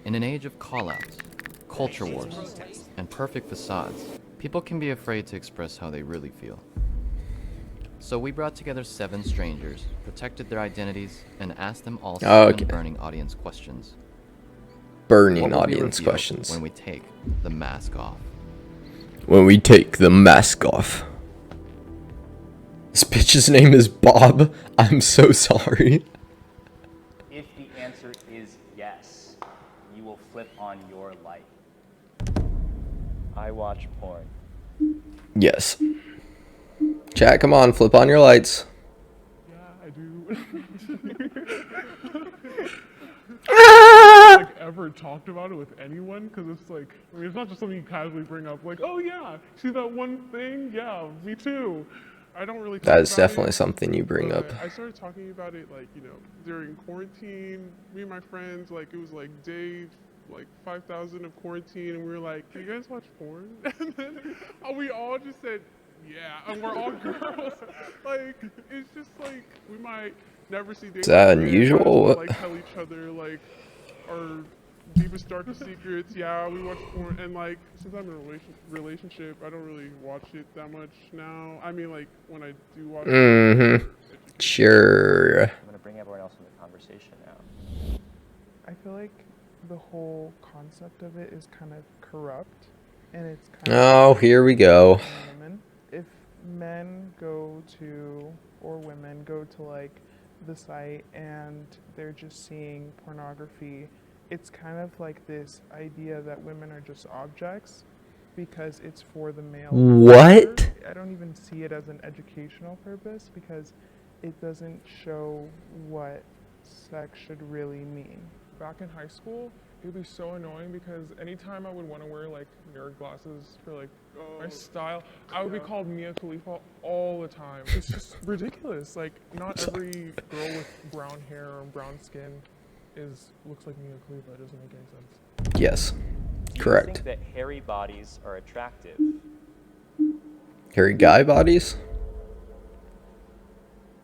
In an age of call-outs, culture wars, and perfect facades, people can be afraid to express how they really feel. So we brought together 7 strangers, protected their identities, and asked them all 7 burning audience questions. Burning audience questions. When we take the mask off. When we take the mask off. This bitch's name is Bob. I'm so sorry. If the answer is yes, you will flip on your light. I watch porn. Yes. Chat, come on, flip on your lights. Yeah, I do. Like ever talked about it with anyone? Because it's like, I mean, it's not just something you casually bring up. Like, oh yeah, see that one thing? Yeah, me too. I don't really. That is definitely something you bring up. I started talking about it like, you know, during quarantine. Me and my friends, like it was like day like 5,000 of quarantine, and we were like, "Do you guys watch porn?" And then we all just said, "Yeah," and we're all girls. Like it's just like we might never see. Is that unusual? Like tell each other like our deepest darkest secrets. Yeah, we watch porn, and like since I'm in a relationship, I don't really watch it that much now. I mean, like when I do watch it, sure. I'm gonna bring everyone else in the conversation now. I feel like the whole concept of it is kind of corrupt, and it's kind of here we go. Women. If men go to, or women go to like the site and they're just seeing pornography, it's kind of like this idea that women are just objects because it's for the male. What? I don't even see it as an educational purpose because it doesn't show what sex should really mean. Back in high school, it would be so annoying because anytime I would want to wear like nerd glasses for like my style, I would be called Mia Khalifa all the time. It's just ridiculous. Like not every girl with brown hair or brown skin looks like Mia Khalifa. It doesn't make any sense. Yes, Do correct. you think that hairy bodies are attractive? Hairy guy bodies?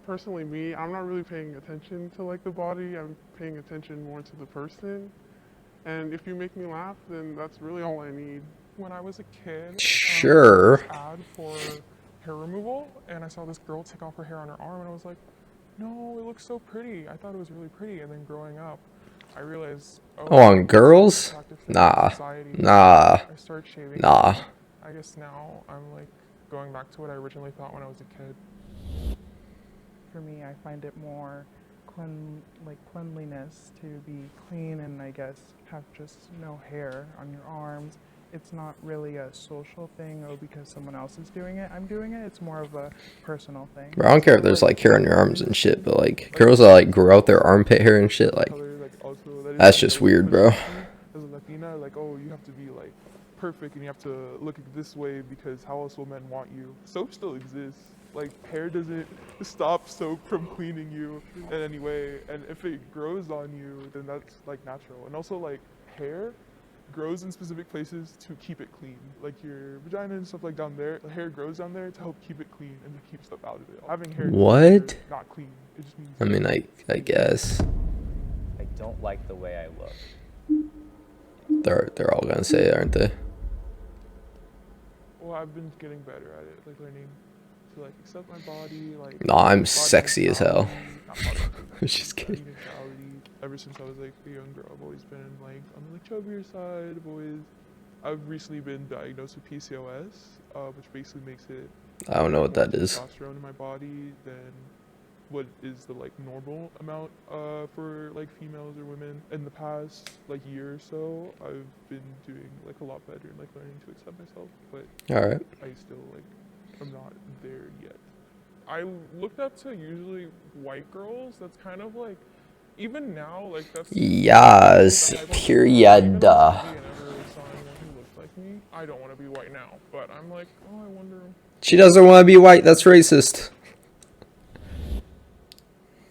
Personally, me, I'm not really paying attention to like the body. I'm paying attention more to the person. And if you make me laugh, then that's really all I need. When I was a kid, sure. I saw this ad for hair removal, and I saw this girl take off her hair on her arm, and I was like, no, it looks so pretty. I thought it was really pretty. And then growing up, I realized, oh on girls? Nah. Nah. I started shaving. Nah. I guess now I'm like going back to what I originally thought when I was a kid. For me, I find it more cleanliness to be clean and I guess have just no hair on your arms. It's not really a social thing or because someone else is doing it, I'm doing it. It's more of a personal thing. Bro, I don't care if there's like hair on your arms and shit, but like girls that like grow out their armpit hair and shit, like that's just weird, bro. As a Latina, like, oh, you have to be like perfect and you have to look this way because how else will men want you? Soap still exists. Like hair doesn't stop soap from cleaning you in any way, and if it grows on you, then that's like natural. And also like hair grows in specific places to keep it clean, like your vagina and stuff like down there. The hair grows down there to help keep it clean and to keep stuff out of it. Having hair what? Not clean. It just means. I mean, I guess. I don't like the way I look. They're all gonna say it, aren't they? Well, I've been getting better at it, like learning to like accept my body, like. No, I'm sexy as hell. I'm just kidding. Ever since I was like a young girl, I've always been like on the like chubbier side. I've recently been diagnosed with PCOS, which basically makes it. I don't know what that is. Testosterone in my body than what is the like normal amount for like females or women. In the past like year or so, I've been doing like a lot better and like learning to accept myself, but all right. I still like I'm not there yet. I looked up to usually white girls. That's kind of like. Even now, like that's. Yes, period. I don't want to be white now, but I'm like, oh, I wonder. She doesn't want to be white. That's racist.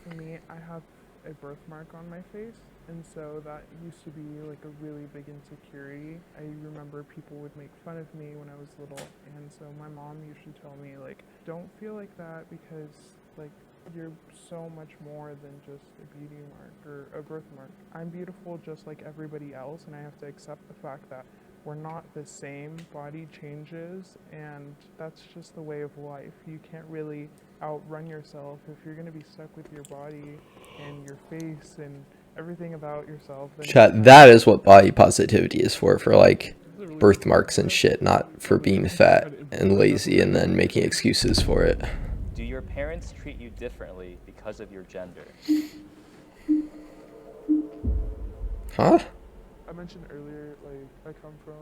For me, I have a birthmark on my face, and so that used to be like a really big insecurity. I remember people would make fun of me when I was little, and so my mom used to tell me like, don't feel like that because like You're so much more than just a beauty mark or a birthmark. I'm beautiful just like everybody else, and I have to accept the fact that we're not the same. Body changes, and that's just the way of life. You can't really outrun yourself. If you're going to be stuck with your body and your face and everything about yourself, then Chat, that is what body positivity is for like birthmarks and shit, not for being fat and lazy and then making excuses for it. Do your parents treat you differently because of your gender? Huh? I mentioned earlier, like, I come from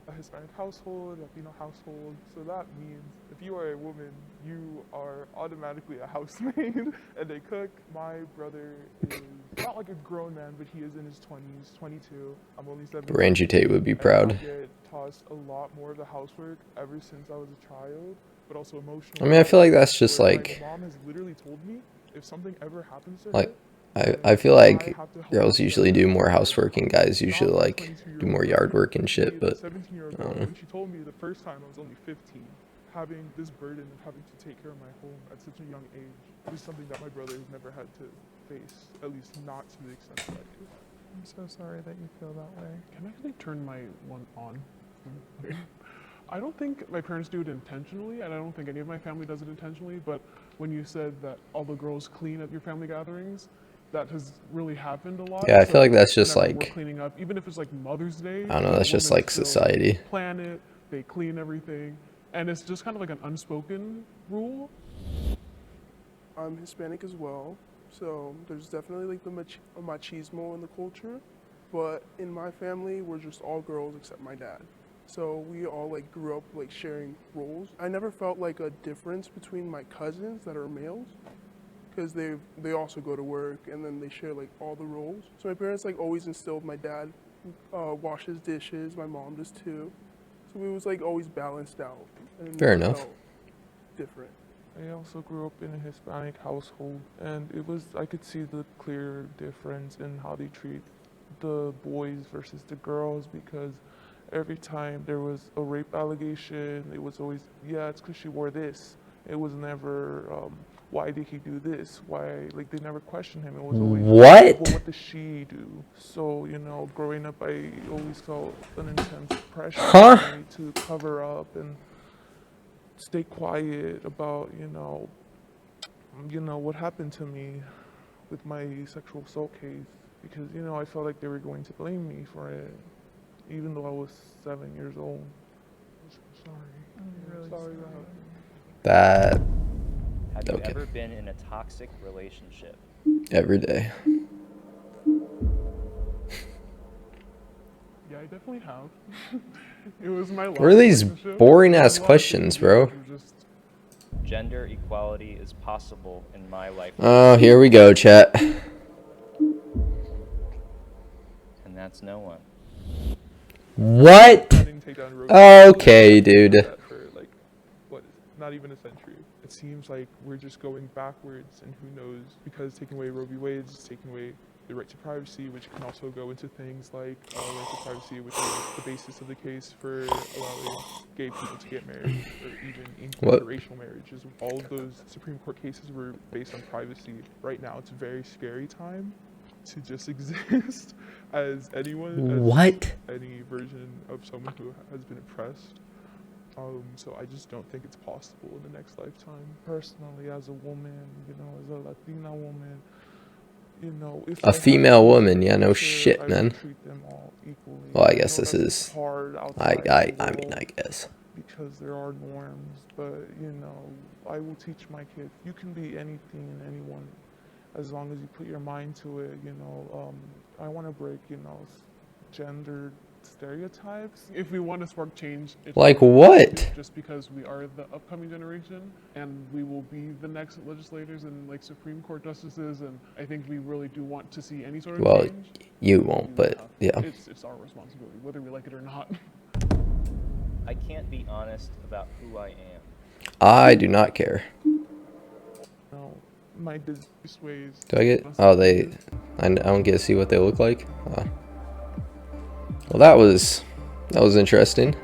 a Hispanic household, Latino household, so that means if you are a woman, you are automatically a housemaid and a cook. My brother is not like a grown man, but he is in his 20s, 22. I'm only 17. Rangy Tate would be and proud. I get tossed a lot more of the housework ever since I was a child, but also emotional. I mean, I feel like that's just where like, my mom has literally told me if something ever happens to like, her, I feel like have to help girls her usually do more housework and guys not usually my like 22-year-old do more brother. yard work and Me, shit, the but 17-year-old I girl, don't know. when she told me the first time I was only 15, having this burden of having to take care of my home at such a young age is something that my brother has never had to face, at least not to the extent that I do. I'm so sorry that you feel that way. Can I actually turn my one on? Okay. I don't think my parents do it intentionally, and I don't think any of my family does it intentionally, but when you said that all the girls clean at your family gatherings, that has really happened a lot. Yeah, I feel like that's just whenever we're like, cleaning up, even if it's like Mother's Day, I don't know, the that's just women like still society. plan it, they clean everything, and it's just kind of like an unspoken rule. I'm Hispanic as well, so there's definitely like the machismo in the culture. But in my family, we're just all girls except my dad. So we all like grew up like sharing roles. I never felt like a difference between my cousins that are males, because they also go to work and then they share like all the roles. So my parents like always instilled my dad washes dishes, my mom does too. So it was like always balanced out. And Fair never enough. felt different. I also grew up in a Hispanic household, and I could see the clear difference in how they treat the boys versus the girls, because every time there was a rape allegation, it was always, yeah, it's because she wore this. It was never, why did he do this? Why, like, they never questioned him. It was always, What? well, what does she do? So, growing up, I always felt an intense pressure Huh? on me to cover up and stay quiet about, what happened to me with my sexual assault case, because, I felt like they were going to blame me for it, even though I was 7 years old. I'm so sorry. I'm really sorry sorry. That Have you Okay. ever been in a toxic relationship? every day. Yeah, I definitely have. It was my last What are these relationship. boring There was ass a lot of questions, things bro? that were just- Gender equality is possible in my life, Oh, here we go, chat. and that's no one. What? I didn't take down Roe Okay, dude. for like, what, not even a century. It seems like we're just going backwards, and who knows, because taking away Roe v. Wade is taking away the right to privacy, which can also go into things like right to privacy, which is the basis of the case for allowing gay people to get married, or even What? interracial marriages. All of those Supreme Court cases were based on privacy. Right now, it's a very scary time to just exist as anyone, as What? any version of someone who has been oppressed. So I just don't think it's possible in the next lifetime. Personally, as a woman, as a Latina woman, if A I had female to choose woman, a yeah, no future, shit, I man. would treat them all equally. Well, I know guess this that's is. hard I outside the I mean, world I guess. because there are norms, but I will teach my kids you can be anything and anyone as long as you put your mind to it. I want to break gender stereotypes. If we want to spark change, it's Like really what? positive just because we are the upcoming generation and we will be the next legislators and like Supreme Court justices, and I think we really do want to see any sort of Well, change. you won't, but yeah. It's our responsibility, whether we like it or not. I can't be honest about who I am. I do not care. My disease ways. Do I get? Oh, I don't get to see what they look like. Well, that was interesting.